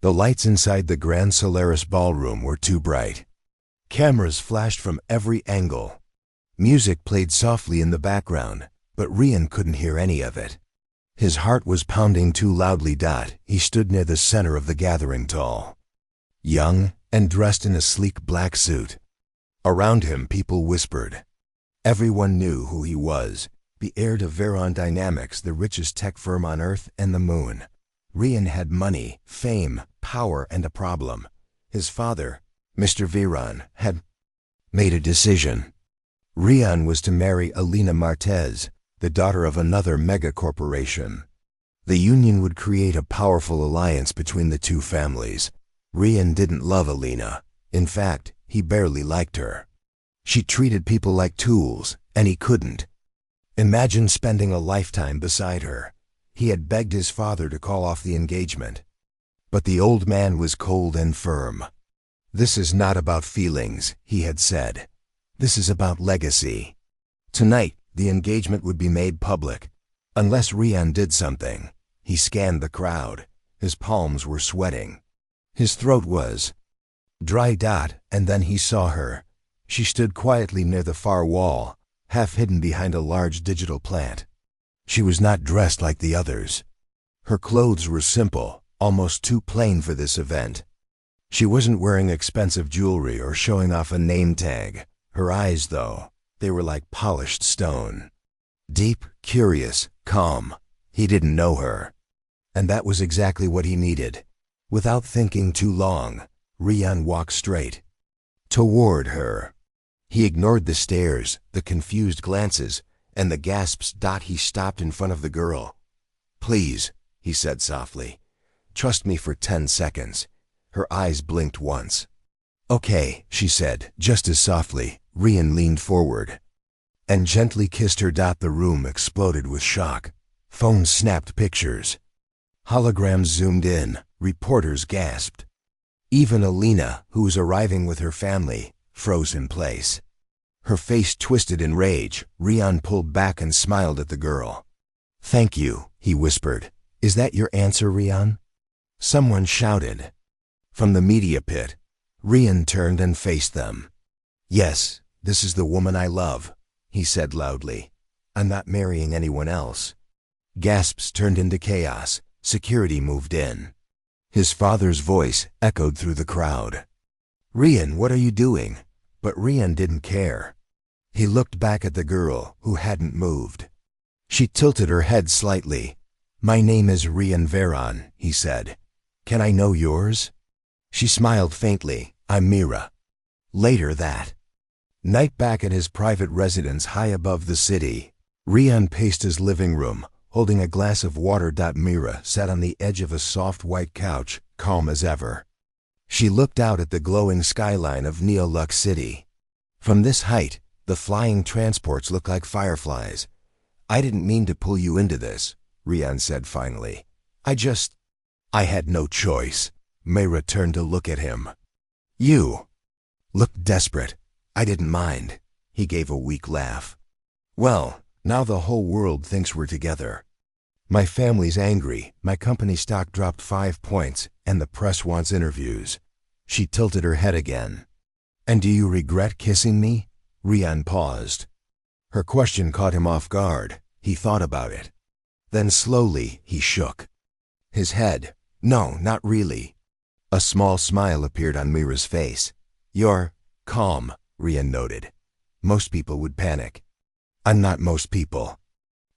The lights inside the Grand Solaris ballroom were too bright. Cameras flashed from every angle. Music played softly in the background, but Rian couldn't hear any of it. His heart was pounding too loudly. He stood near the center of the gathering, tall, young, and dressed in a sleek black suit. Around him, people whispered. Everyone knew who he was, the heir to Veron Dynamics, the richest tech firm on Earth and the Moon. Rian had money, fame, power, and a problem. His father, Mr. Veron, had made a decision. Rian was to marry Alina Martez, the daughter of another mega-corporation. The union would create a powerful alliance between the two families. Rian didn't love Alina. In fact, he barely liked her. She treated people like tools, and he couldn't. Imagine spending a lifetime beside her. He had begged his father to call off the engagement. But the old man was cold and firm. "This is not about feelings," he had said. "This is about legacy." Tonight, the engagement would be made public. Unless Rian did something. He scanned the crowd. His palms were sweating. His throat was dry. And then he saw her. She stood quietly near the far wall, half hidden behind a large digital plant. She was not dressed like the others. Her clothes were simple, almost too plain for this event. She wasn't wearing expensive jewelry or showing off a name tag. Her eyes, though, they were like polished stone. Deep, curious, calm. He didn't know her. And that was exactly what he needed. Without thinking too long, Rian walked straight toward her. He ignored the stares, the confused glances, and the gasps. He stopped in front of the girl. "Please," he said softly. "Trust me for 10 seconds." Her eyes blinked once. "Okay," she said, just as softly. Rian leaned forward and gently kissed her. The room exploded with shock. Phones snapped pictures. Holograms zoomed in. Reporters gasped. Even Alina, who was arriving with her family, froze in place. Her face twisted in rage. Rian pulled back and smiled at the girl. "Thank you," he whispered. "Is that your answer, Rian?" Someone shouted from the media pit. Rian turned and faced them. "Yes, this is the woman I love," he said loudly. "I'm not marrying anyone else." Gasps turned into chaos. Security moved in. His father's voice echoed through the crowd. "Rian, what are you doing?" But Rian didn't care. He looked back at the girl, who hadn't moved. She tilted her head slightly. "My name is Rian Veron," he said. "Can I know yours?" She smiled faintly. "I'm Mira." Later that night, back at his private residence high above the city, Rian paced his living room, holding a glass of water. Mira sat on the edge of a soft white couch, calm as ever. She looked out at the glowing skyline of Neo-Lux City. From this height, the flying transports looked like fireflies. "I didn't mean to pull you into this," Rian said finally. I had no choice." Mira turned to look at him. "You looked desperate. I didn't mind." He gave a weak laugh. "Well, now the whole world thinks we're together. My family's angry, my company stock dropped 5 points, and the press wants interviews." She tilted her head again. "And do you regret kissing me?" Rian paused. Her question caught him off guard. He thought about it. Then slowly he shook his head. "No, not really." A small smile appeared on Mira's face. "You're calm," Rian noted. "Most people would panic." "I'm not most people."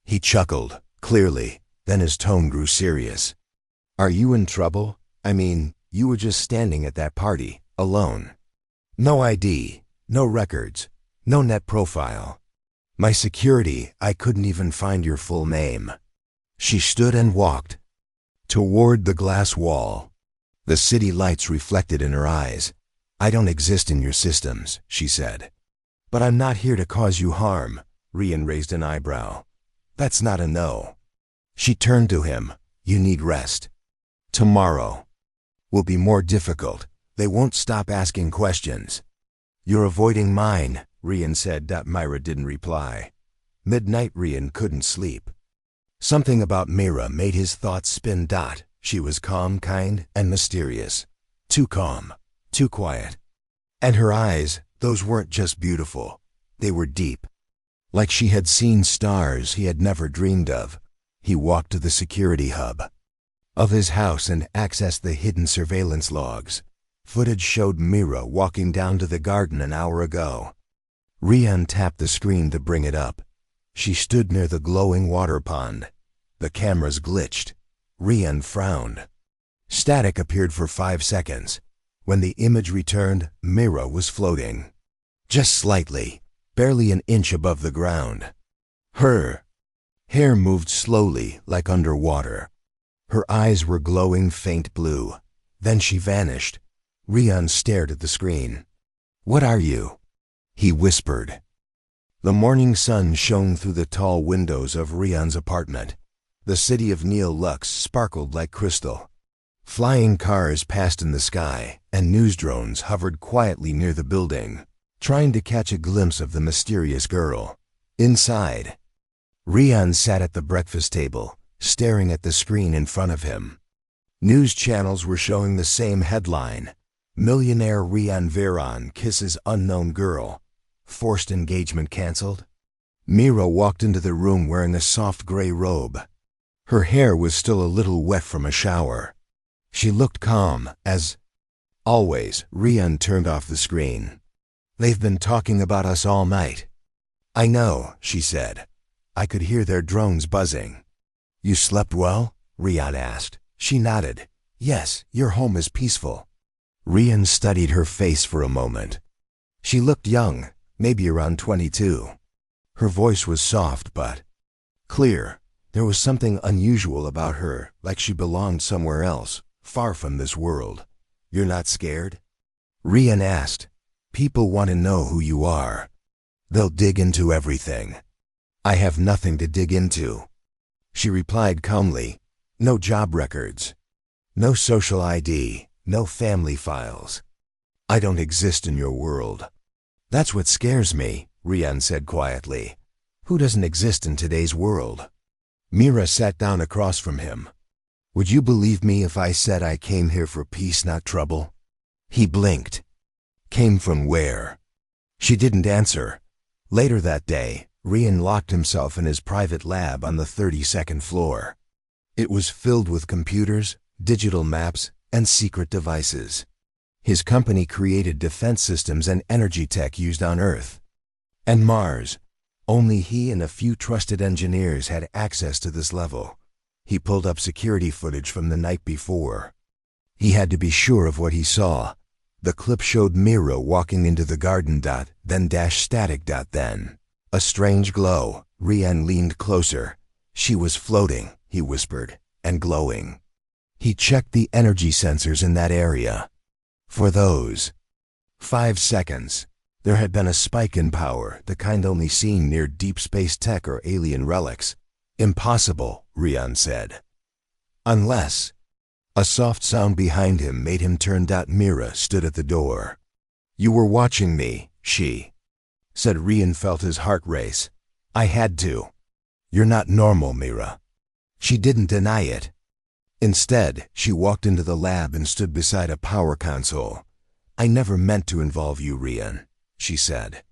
He chuckled, clearly, then his tone grew serious. "Are you in trouble? I mean, you were just standing at that party, alone. No ID, no records, no net profile. My security, I couldn't even find your full name." She stood and walked toward the glass wall. The city lights reflected in her eyes. "I don't exist in your systems," she said. "But I'm not here to cause you harm." Rian raised an eyebrow. "That's not a no." She turned to him. "You need rest. Tomorrow will be more difficult. They won't stop asking questions." "You're avoiding mine," Rian said. Mira didn't reply. Midnight, Rian couldn't sleep. Something about Mira made his thoughts spin. She was calm, kind, and mysterious. Too calm, too quiet. And her eyes, those weren't just beautiful. They were deep. Like she had seen stars he had never dreamed of. He walked to the security hub of his house and accessed the hidden surveillance logs. Footage showed Mira walking down to the garden an hour ago. Rian tapped the screen to bring it up. She stood near the glowing water pond. The cameras glitched. Rian frowned. Static appeared for 5 seconds. When the image returned, Mira was floating. Just slightly, barely an inch above the ground. Her hair moved slowly, like underwater. Her eyes were glowing faint blue. Then she vanished. Rian stared at the screen. "What are you?" he whispered. The morning sun shone through the tall windows of Rian's apartment. The city of Neil Lux sparkled like crystal. Flying cars passed in the sky, and news drones hovered quietly near the building, trying to catch a glimpse of the mysterious girl. Inside, Rian sat at the breakfast table, staring at the screen in front of him. News channels were showing the same headline: Millionaire Rian Veron kisses unknown girl. Forced engagement canceled. Mira walked into the room wearing a soft gray robe. Her hair was still a little wet from a shower. She looked calm as always. Rian turned off the screen. "They've been talking about us all night." "I know," she said. "I could hear their drones buzzing." "You slept well?" Rian asked. She nodded. "Yes, your home is peaceful." Rian studied her face for a moment. She looked young, maybe around 22. Her voice was soft but clear. There was something unusual about her, like she belonged somewhere else, far from this world. "You're not scared?" Rian asked. "People want to know who you are. They'll dig into everything." "I have nothing to dig into," she replied calmly. "No job records. No social ID. No family files. I don't exist in your world." "That's what scares me," Rian said quietly. "Who doesn't exist in today's world?" Mira sat down across from him. "Would you believe me if I said I came here for peace, not trouble?" He blinked. "Came from where?" She didn't answer. Later that day, Rian locked himself in his private lab on the 32nd floor. It was filled with computers, digital maps, and secret devices. His company created defense systems and energy tech used on Earth and Mars. Only he and a few trusted engineers had access to this level. He pulled up security footage from the night before. He had to be sure of what he saw. The clip showed Mira walking into the garden. Then dash static. Then a strange glow. Rian leaned closer. "She was floating," he whispered, "and glowing." He checked the energy sensors in that area. For those 5 seconds, there had been a spike in power, the kind only seen near deep space tech or alien relics. "Impossible," Rian said. "Unless..." A soft sound behind him made him turn. Mira stood at the door. "You were watching me," she said. Rian felt his heart race. "I had to." "You're not normal, Mira." She didn't deny it. Instead, she walked into the lab and stood beside a power console. "I never meant to involve you, Rian," she said.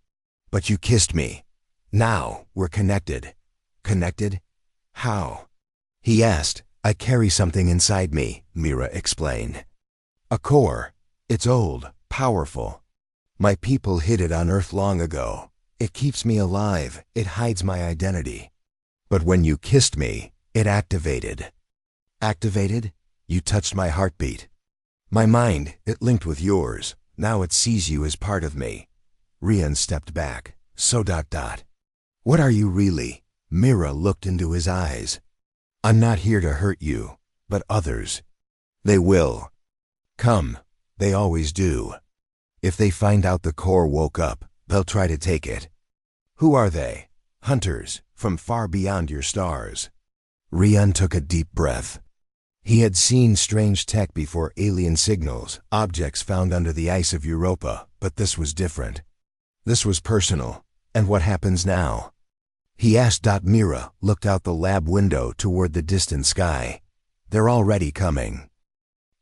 "But you kissed me. Now we're connected." "Connected? How?" he asked. "I carry something inside me," Mira explained. "A core. It's old, powerful. My people hid it on Earth long ago. It keeps me alive. It hides my identity. But when you kissed me, it activated." "Activated?" "You touched my heartbeat. My mind, it linked with yours. Now it sees you as part of me." Rian stepped back. "So... What are you really?" Mira looked into his eyes. "I'm not here to hurt you, but others. They will. Come. They always do. If they find out the core woke up, they'll try to take it." "Who are they?" "Hunters, from far beyond your stars." Rian took a deep breath. He had seen strange tech before, alien signals, objects found under the ice of Europa, but this was different. This was personal. "And what happens now?" he asked. Mira looked out the lab window toward the distant sky. They're already coming.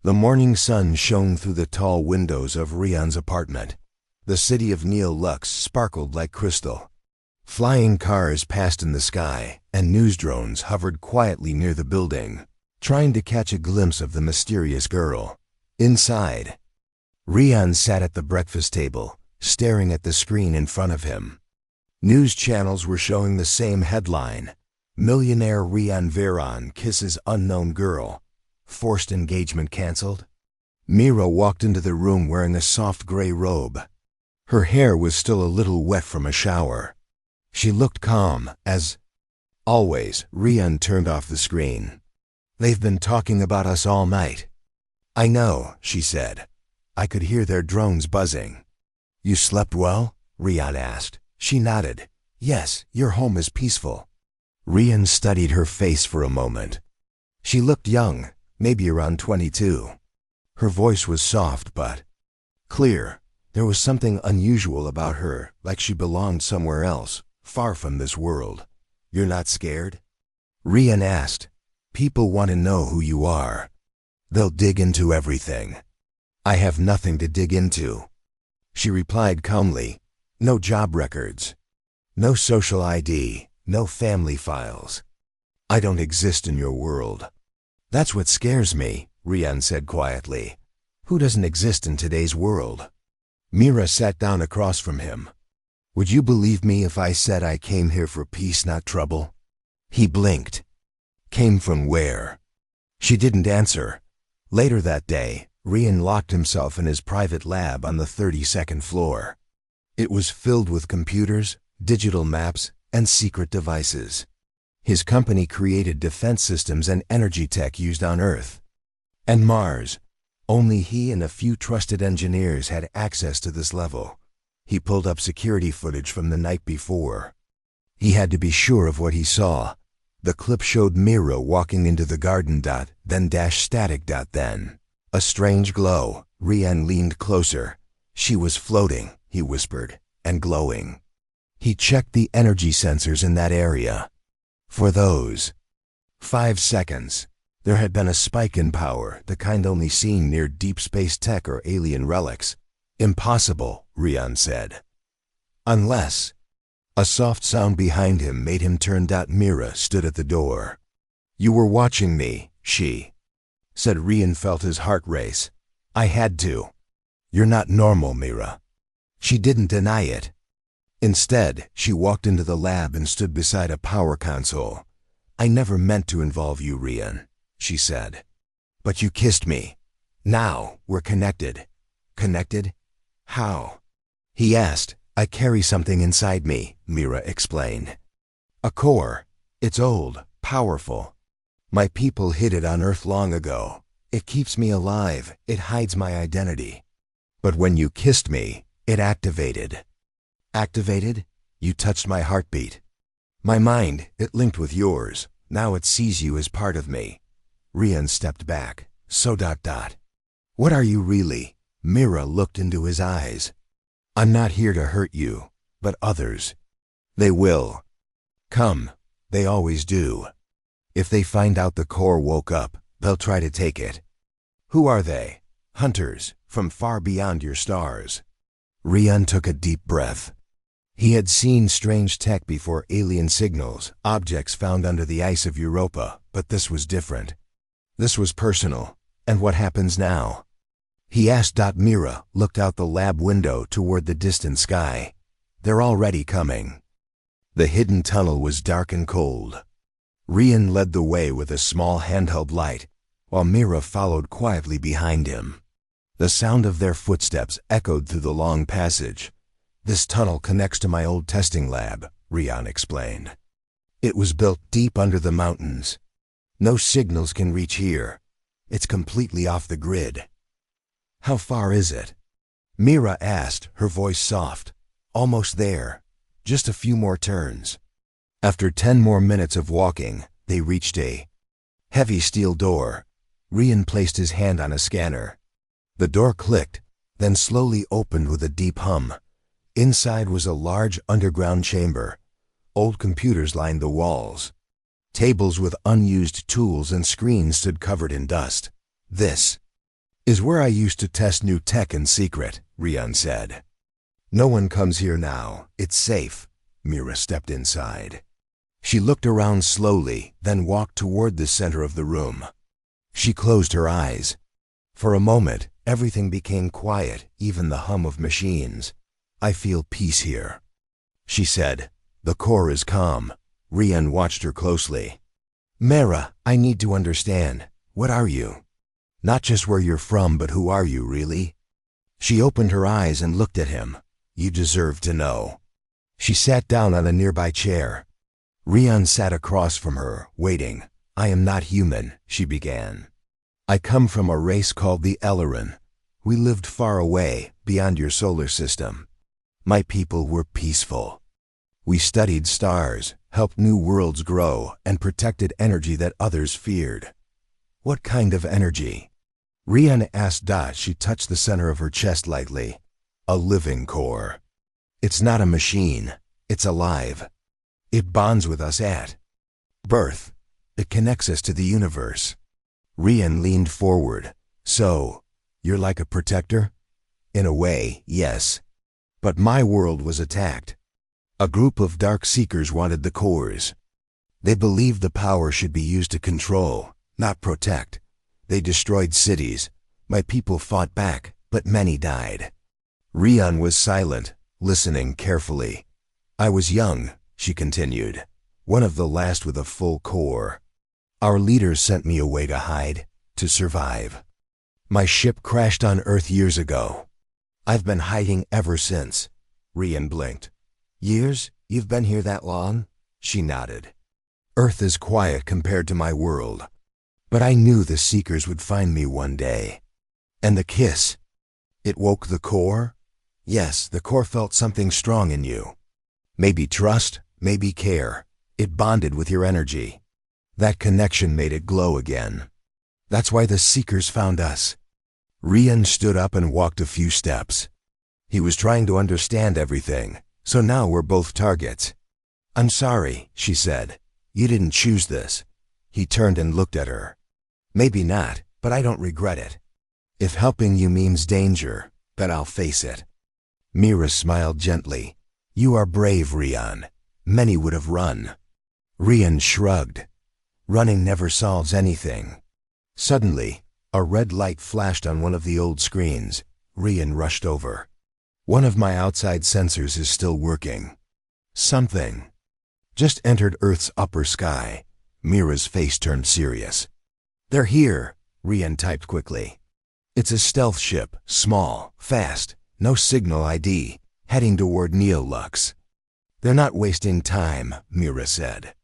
The morning sun shone through the tall windows of Rian's apartment. The city of Neil Lux sparkled like crystal. Flying cars passed in the sky, and news drones hovered quietly near the building, trying to catch a glimpse of the mysterious girl. Inside, Rian sat at the breakfast table, staring at the screen in front of him. News channels were showing the same headline: Millionaire Rian Veron kisses unknown girl. Forced engagement canceled. Mira walked into the room wearing a soft gray robe. Her hair was still a little wet from a shower. She looked calm as always. Rian turned off the screen. They've been talking about us all night. I know, she said. I could hear their drones buzzing. You slept well? Rian asked. She nodded. Yes, your home is peaceful. Rian studied her face for a moment. She looked young, maybe around 22. Her voice was soft but clear. There was something unusual about her, like she belonged somewhere else, far from this world. You're not scared? Rian asked. People want to know who you are. They'll dig into everything. I have nothing to dig into. She replied calmly. No job records. No social ID. No family files. I don't exist in your world. That's what scares me, Rian said quietly. Who doesn't exist in today's world? Mira sat down across from him. Would you believe me if I said I came here for peace, not trouble? He blinked. Came from where? She didn't answer. Later that day, Rian locked himself in his private lab on the 32nd floor. It was filled with computers, digital maps, and secret devices. His company created defense systems and energy tech used on Earth and Mars. Only he and a few trusted engineers had access to this level. He pulled up security footage from the night before. He had to be sure of what he saw. The clip showed Mira walking into the garden. Then static. Then a strange glow. Rian leaned closer. She was floating, he whispered, and glowing. He checked the energy sensors in that area. For those 5 seconds, there had been a spike in power, the kind only seen near deep space tech or alien relics. Impossible, Rian said. Unless. A soft sound behind him made him turn. Mira stood at the door. You were watching me, she said. Rian felt his heart race. I had to. You're not normal, Mira. She didn't deny it. Instead, she walked into the lab and stood beside a power console. I never meant to involve you, Rian, she said. But you kissed me. Now we're connected. Connected? How? He asked. I carry something inside me, Mira explained. A core. It's old, powerful. My people hid it on Earth long ago. It keeps me alive. It hides my identity. But when you kissed me, it activated. Activated? You touched my heartbeat. My mind, it linked with yours. Now it sees you as part of me. Rian stepped back. So. What are you really? Mira looked into his eyes. I'm not here to hurt you, but others. They will. Come. They always do. If they find out the core woke up, they'll try to take it. Who are they? Hunters, from far beyond your stars. Rian took a deep breath. He had seen strange tech before, alien signals, objects found under the ice of Europa, but this was different. This was personal. And what happens now? He asked. Mira looked out the lab window toward the distant sky. They're already coming. The hidden tunnel was dark and cold. Rian led the way with a small handheld light, while Mira followed quietly behind him. The sound of their footsteps echoed through the long passage. This tunnel connects to my old testing lab, Rian explained. It was built deep under the mountains. No signals can reach here. It's completely off the grid. How far is it? Mira asked, her voice soft. Almost there. Just a few more turns. After 10 more minutes of walking, they reached a heavy steel door. Rian placed his hand on a scanner. The door clicked, then slowly opened with a deep hum. Inside was a large underground chamber. Old computers lined the walls. Tables with unused tools and screens stood covered in dust. "This is where I used to test new tech in secret," Rian said. "No one comes here now. It's safe." Mira stepped inside. She looked around slowly, then walked toward the center of the room. She closed her eyes. For a moment, everything became quiet, even the hum of machines. "I feel peace here," she said. "The core is calm." Rian watched her closely. "Mira, I need to understand. What are you? Not just where you're from, but who are you, really?" She opened her eyes and looked at him. "You deserve to know." She sat down on a nearby chair. Rian sat across from her, waiting. "I am not human," she began. "I come from a race called the Ellerin. We lived far away, beyond your solar system. My people were peaceful. We studied stars, helped new worlds grow, and protected energy that others feared." "What kind of energy?" Rian asked. She touched the center of her chest lightly. "A living core. It's not a machine. It's alive. It bonds with us at birth. It connects us to the universe." Rian leaned forward. "So, you're like a protector?" "In a way, yes. But my world was attacked. A group of dark seekers wanted the cores. They believed the power should be used to control, not protect. They destroyed cities. My people fought back, but many died." Rian was silent, listening carefully. "I was young," she continued, "one of the last with a full core. Our leaders sent me away to hide, to survive. My ship crashed on Earth years ago. I've been hiding ever since." Rian blinked. "Years? You've been here that long?" She nodded. "Earth is quiet compared to my world. But I knew the Seekers would find me one day. And the kiss, it woke the core? Yes, the core felt something strong in you. Maybe trust, maybe care. It bonded with your energy. That connection made it glow again. That's why the Seekers found us." Rian stood up and walked a few steps. He was trying to understand everything, so now we're both targets. "I'm sorry," she said. "You didn't choose this." He turned and looked at her. "Maybe not, but I don't regret it. If helping you means danger, then I'll face it." Mira smiled gently. "You are brave, Rian. Many would have run." Rian shrugged. "Running never solves anything." Suddenly, a red light flashed on one of the old screens. Rian rushed over. "One of my outside sensors is still working. Something just entered Earth's upper sky." Mira's face turned serious. "They're here," Rian typed quickly. "It's a stealth ship, small, fast, no signal ID, heading toward Neolux." "They're not wasting time," Mira said.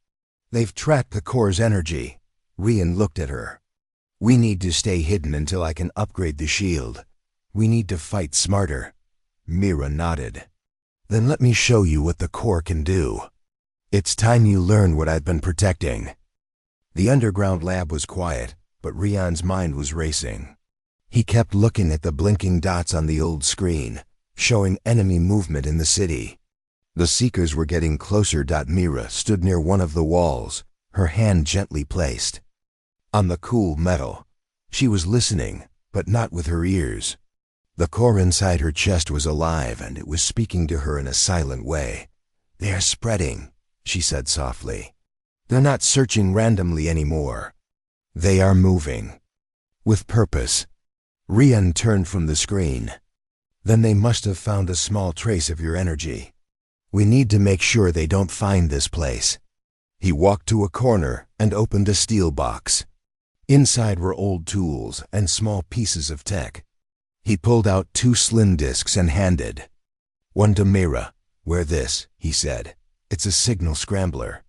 "They've tracked the core's energy." Rian looked at her. "We need to stay hidden until I can upgrade the shield. We need to fight smarter." Mira nodded. "Then let me show you what the core can do. It's time you learn what I've been protecting." The underground lab was quiet, but Rian's mind was racing. He kept looking at the blinking dots on the old screen, showing enemy movement in the city. The Seekers were getting closer. Mira stood near one of the walls, her hand gently placed on the cool metal. She was listening, but not with her ears. The core inside her chest was alive, and it was speaking to her in a silent way. "They are spreading," she said softly. "They're not searching randomly anymore. They are moving. With purpose." Rian turned from the screen. "Then they must have found a small trace of your energy. We need to make sure they don't find this place." He walked to a corner and opened a steel box. Inside were old tools and small pieces of tech. He pulled out 2 slim discs and handed one to Mira. "Wear this," he said. "It's a signal scrambler.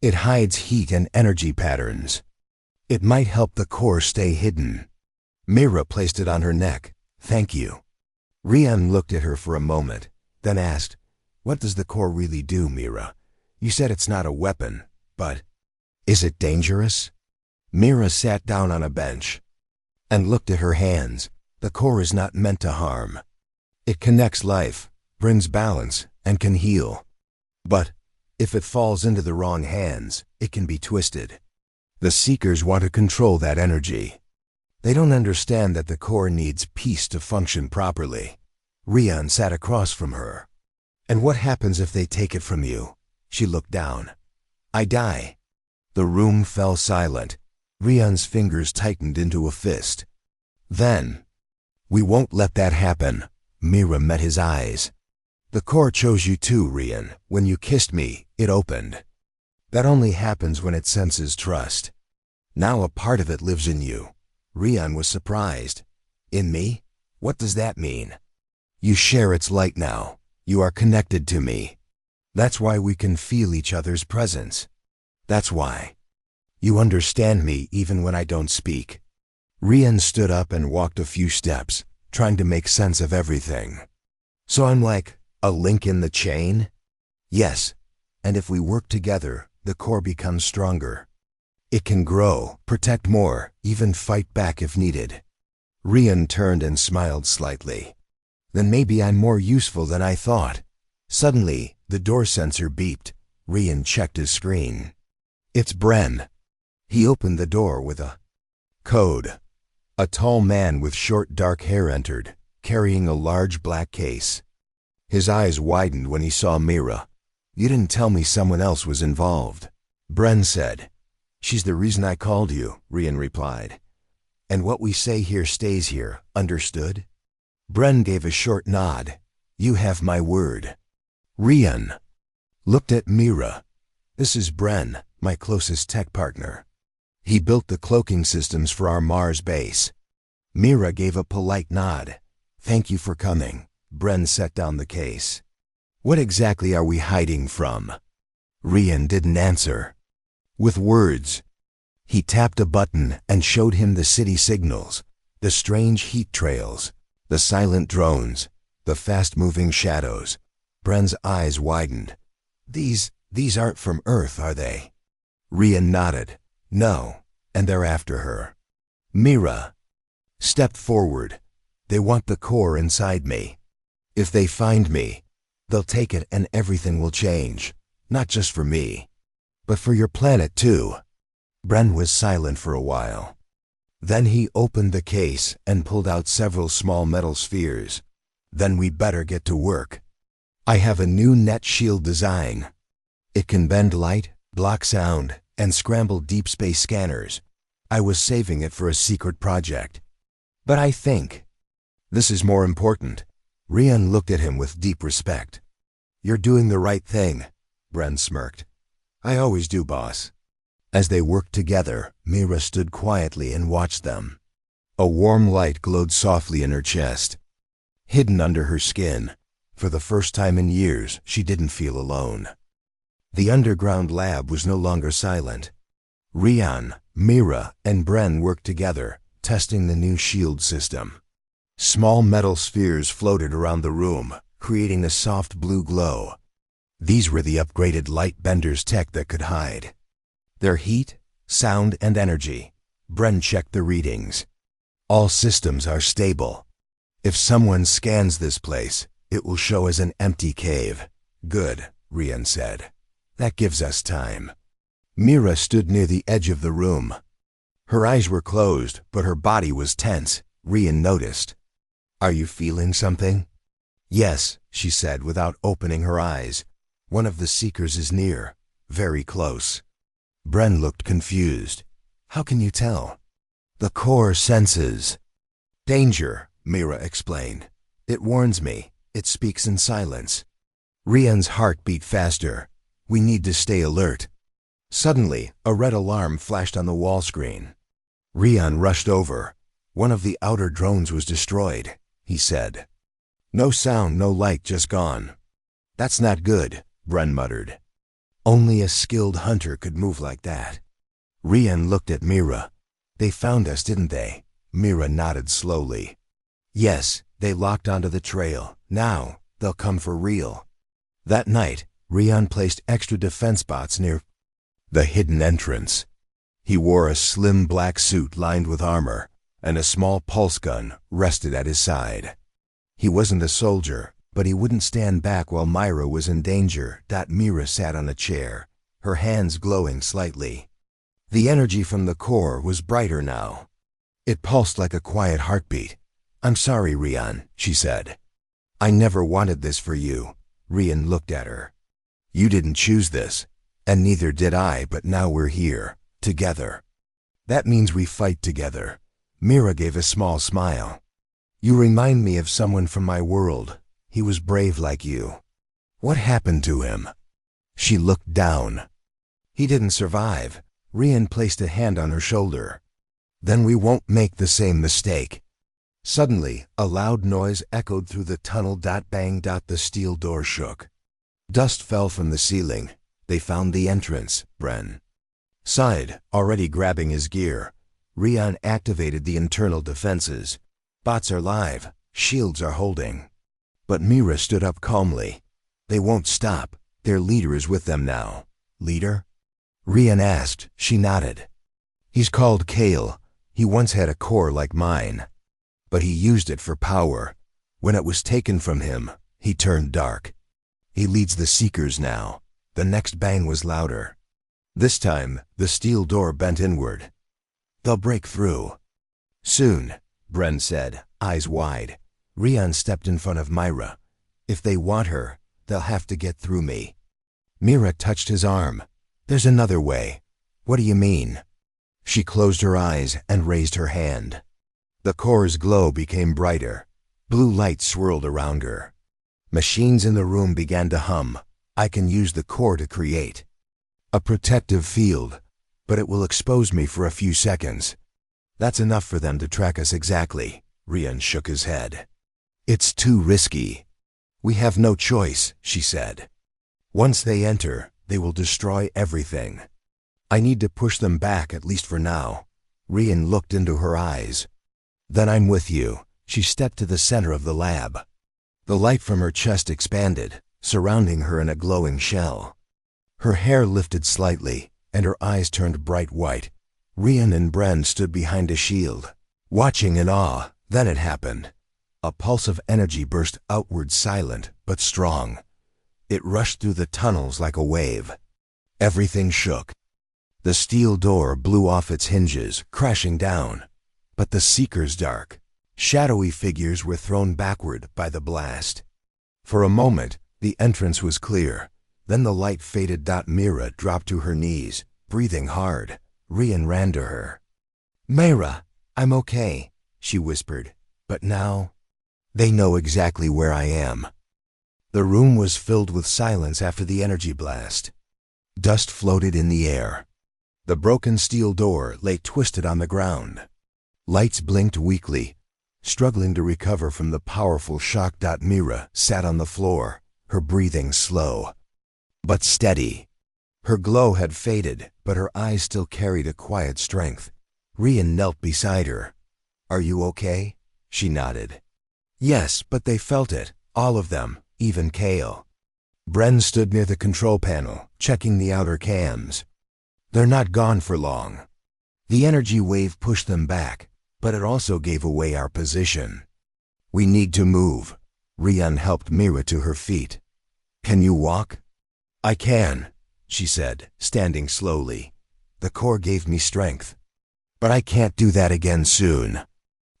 It hides heat and energy patterns. It might help the core stay hidden." Mira placed it on her neck. "Thank you." Rian looked at her for a moment, then asked, "What does the core really do, Mira? You said it's not a weapon, but is it dangerous?" Mira sat down on a bench and looked at her hands. "The core is not meant to harm. It connects life, brings balance, and can heal. But If it falls into the wrong hands, it can be twisted. The seekers want to control that energy. They don't understand that the core needs peace to function properly. Rian sat across from her. And what happens if they take it from you? She looked down. I die. The room fell silent. Rian's fingers tightened into a fist. Then, we won't let that happen. Mira met his eyes. The core chose you too, Rian. When you kissed me, it opened. That only happens when it senses trust. Now a part of it lives in you. Rian was surprised. In me? What does that mean? You share its light now. You are connected to me. That's why we can feel each other's presence. That's why. You understand me even when I don't speak. Rian stood up and walked a few steps, trying to make sense of everything. So I'm like a link in the chain? Yes. And if we work together, the core becomes stronger. It can grow, protect more, even fight back if needed. Rian turned and smiled slightly. Then maybe I'm more useful than I thought. Suddenly, the door sensor beeped. Rian checked his screen. It's Bren. He opened the door with a code. A tall man with short dark hair entered, carrying a large black case. His eyes widened when he saw Mira. You didn't tell me someone else was involved. Bren said. She's the reason I called you, Rian replied. And what we say here stays here, understood? Bren gave a short nod. You have my word. Rian looked at Mira. This is Bren, my closest tech partner. He built the cloaking systems for our Mars base. Mira gave a polite nod. Thank you for coming. Bren set down the case. What exactly are we hiding from? Rian didn't answer. With words, he tapped a button and showed him the city signals, the strange heat trails, the silent drones, the fast-moving shadows. Bren's eyes widened. These aren't from Earth, are they? Rian nodded. No, and they're after her. Mira stepped forward. They want the core inside me. If they find me, they'll take it and everything will change. Not just for me, but for your planet too. Bren was silent for a while. Then he opened the case and pulled out several small metal spheres. Then we better get to work. I have a new net shield design. It can bend light, block sound, and scramble deep space scanners. I was saving it for a secret project. But I think this is more important. Rian looked at him with deep respect. You're doing the right thing, Bren smirked. I always do, boss. As they worked together, Mira stood quietly and watched them. A warm light glowed softly in her chest. Hidden under her skin, for the first time in years, she didn't feel alone. The underground lab was no longer silent. Rian, Mira, and Bren worked together, testing the new shield system. Small metal spheres floated around the room, creating a soft blue glow. These were the upgraded light benders tech that could hide. Their heat, sound, and energy. Bren checked the readings. All systems are stable. If someone scans this place, it will show as an empty cave. Good, Rian said. That gives us time. Mira stood near the edge of the room. Her eyes were closed, but her body was tense. Rian noticed. Are you feeling something? Yes, she said without opening her eyes. One of the seekers is near, very close. Bren looked confused. How can you tell? The core senses. Danger, Mira explained. It warns me. It speaks in silence. Rian's heart beat faster. We need to stay alert. Suddenly, a red alarm flashed on the wall screen. Rian rushed over. One of the outer drones was destroyed, he said. No sound, no light, just gone. That's not good, Bren muttered. Only a skilled hunter could move like that. Rian looked at Mira. They found us, didn't they? Mira nodded slowly. Yes, they locked onto the trail. Now, they'll come for real. That night, Rian placed extra defense bots near the hidden entrance. He wore a slim black suit lined with armor, and a small pulse gun rested at his side. He wasn't a soldier, But he wouldn't stand back while Myra was in danger. Mira sat on a chair, her hands glowing slightly. The energy from the core was brighter now. It pulsed like a quiet heartbeat. "I'm sorry, Rian," she said. "I never wanted this for you." Rian looked at her. "You didn't choose this, and neither did I, but now we're here, together. That means we fight together." Mira gave a small smile. "You remind me of someone from my world. He was brave like you. What happened to him?" She looked down. "He didn't survive." Rian placed a hand on her shoulder. "Then we won't make the same mistake." Suddenly, a loud noise echoed through the tunnel. Bang! The steel door shook. Dust fell from the ceiling. They found the entrance. Bren sighed, already grabbing his gear. Rian activated the internal defenses. "Bots are live. Shields are holding." But Mira stood up calmly. "They won't stop. Their leader is with them now." "Leader?" Rian asked. She nodded. "He's called Kale. He once had a core like mine. But he used it for power. When it was taken from him, he turned dark. He leads the Seekers now." The next bang was louder. This time, the steel door bent inward. "They'll break through." "Soon," Bren said, eyes wide. Rian stepped in front of Myra. "If they want her, they'll have to get through me." Mira touched his arm. "There's another way." "What do you mean?" She closed her eyes and raised her hand. The core's glow became brighter. Blue light swirled around her. Machines in the room began to hum. "I can use the core to create a protective field, but it will expose me for a few seconds." "That's enough for them to track us exactly." Rian shook his head. "It's too risky." "We have no choice," she said. "Once they enter, they will destroy everything. I need to push them back, at least for now." Rian looked into her eyes. "Then I'm with you." She stepped to the center of the lab. The light from her chest expanded, surrounding her in a glowing shell. Her hair lifted slightly, and her eyes turned bright white. Rian and Bren stood behind a shield, watching in awe. Then it happened. A pulse of energy burst outward, silent but strong. It rushed through the tunnels like a wave. Everything shook. The steel door blew off its hinges, crashing down. But the Seekers' dark, shadowy figures were thrown backward by the blast. For a moment, the entrance was clear. Then the light faded. Mira dropped to her knees, breathing hard. Rian ran to her. "Myra, I'm okay," she whispered. "But now, they know exactly where I am." The room was filled with silence after the energy blast. Dust floated in the air. The broken steel door lay twisted on the ground. Lights blinked weakly, struggling to recover from the powerful shock. Mira sat on the floor, her breathing slow, but steady. Her glow had faded, but her eyes still carried a quiet strength. Rian knelt beside her. "Are you okay?" She nodded. "Yes, but they felt it, all of them, even Kale." Bren stood near the control panel, checking the outer cams. "They're not gone for long." The energy wave pushed them back, but it also gave away our position. "We need to move." Rian helped Mira to her feet. "Can you walk?" "I can," she said, standing slowly. "The core gave me strength. But I can't do that again soon."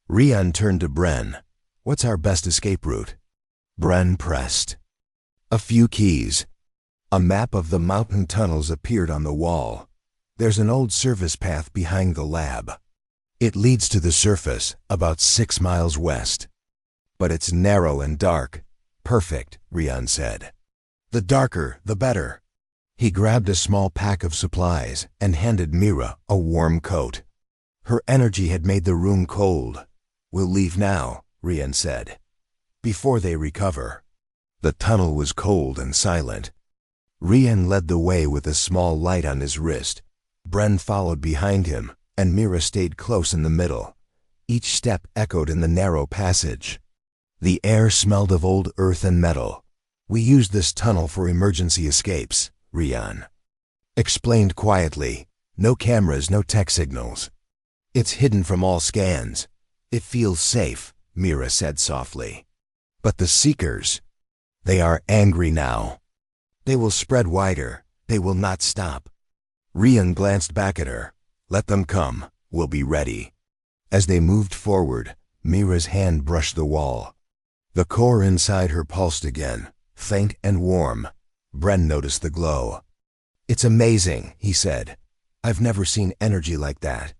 Rian turned to Bren. "What's our best escape route?" Bren pressed. "A few keys." A map of the mountain tunnels appeared on the wall. "There's an old service path behind the lab. It leads to the surface, about 6 miles west. But it's narrow and dark." "Perfect," Rian said. "The darker, the better." He grabbed a small pack of supplies and handed Mira a warm coat. Her energy had made the room cold. "We'll leave now," Rian said, "before they recover." The tunnel was cold and silent. Rian led the way with a small light on his wrist. Bren followed behind him, and Mira stayed close in the middle. Each step echoed in the narrow passage. The air smelled of old earth and metal. "We used this tunnel for emergency escapes," Rian explained quietly. "No cameras, no tech signals. It's hidden from all scans. It feels safe," Mira said softly. "But the Seekers, They are angry now. They will spread wider. They will not stop. Rian glanced back at her. Let them come. We'll be ready. As they moved forward, Mira's hand brushed the wall. The core inside her pulsed again, faint and warm. Bren noticed the glow. It's amazing, he said. I've never seen energy like that.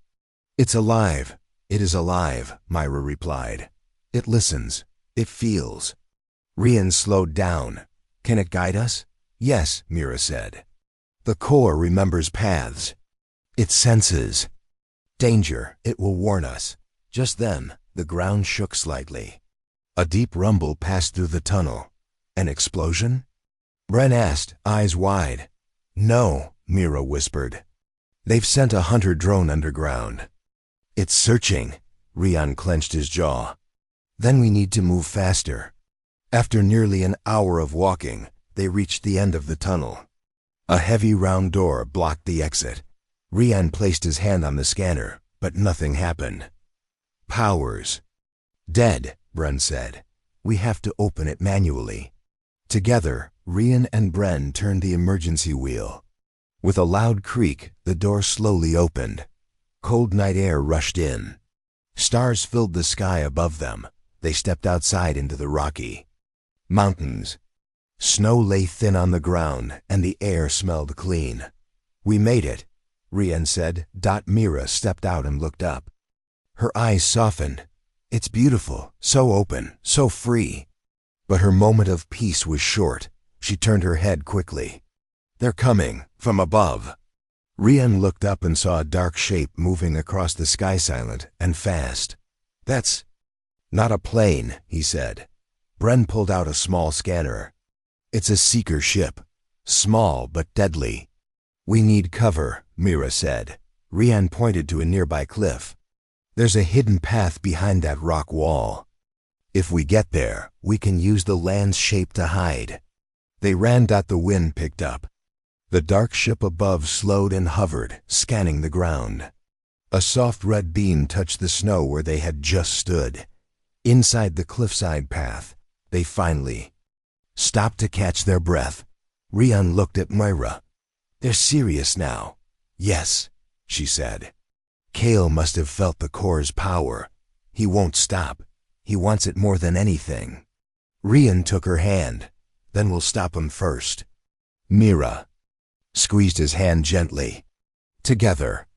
It's alive. It is alive, Myra replied. It listens. It feels. Rian slowed down. Can it guide us? Yes, Mira said. The core remembers paths. It senses danger. It will warn us. Just then, the ground shook slightly. A deep rumble passed through the tunnel. An explosion? Bren asked, eyes wide. No, Mira whispered. They've sent a hunter drone underground. It's searching. Rian clenched his jaw. Then we need to move faster. After nearly an hour of walking, they reached the end of the tunnel. A heavy round door blocked the exit. Rian placed his hand on the scanner, but nothing happened. Powers. Dead, Bren said. We have to open it manually. Together, Rian and Bren turned the emergency wheel. With a loud creak, the door slowly opened. Cold night air rushed in. Stars filled the sky above them. They stepped outside into the rocky mountains. Snow lay thin on the ground, and the air smelled clean. We made it, Rian said. Mira stepped out and looked up. Her eyes softened. It's beautiful, so open, so free. But her moment of peace was short. She turned her head quickly. They're coming, from above. Rian looked up and saw a dark shape moving across the sky, silent and fast. That's not a plane, he said. Bren pulled out a small scanner. It's a seeker ship. Small but deadly. We need cover, Mira said. Rian pointed to a nearby cliff. There's a hidden path behind that rock wall. If we get there, we can use the land's shape to hide. They ran. The wind picked up. The dark ship above slowed and hovered, scanning the ground. A soft red beam touched the snow where they had just stood. Inside the cliffside path, they finally stopped to catch their breath. Rian looked at Myra. They're serious now. Yes, she said. Kale must have felt the core's power. He won't stop. He wants it more than anything. Rian took her hand. Then we'll stop him first. Mira squeezed his hand gently. Together,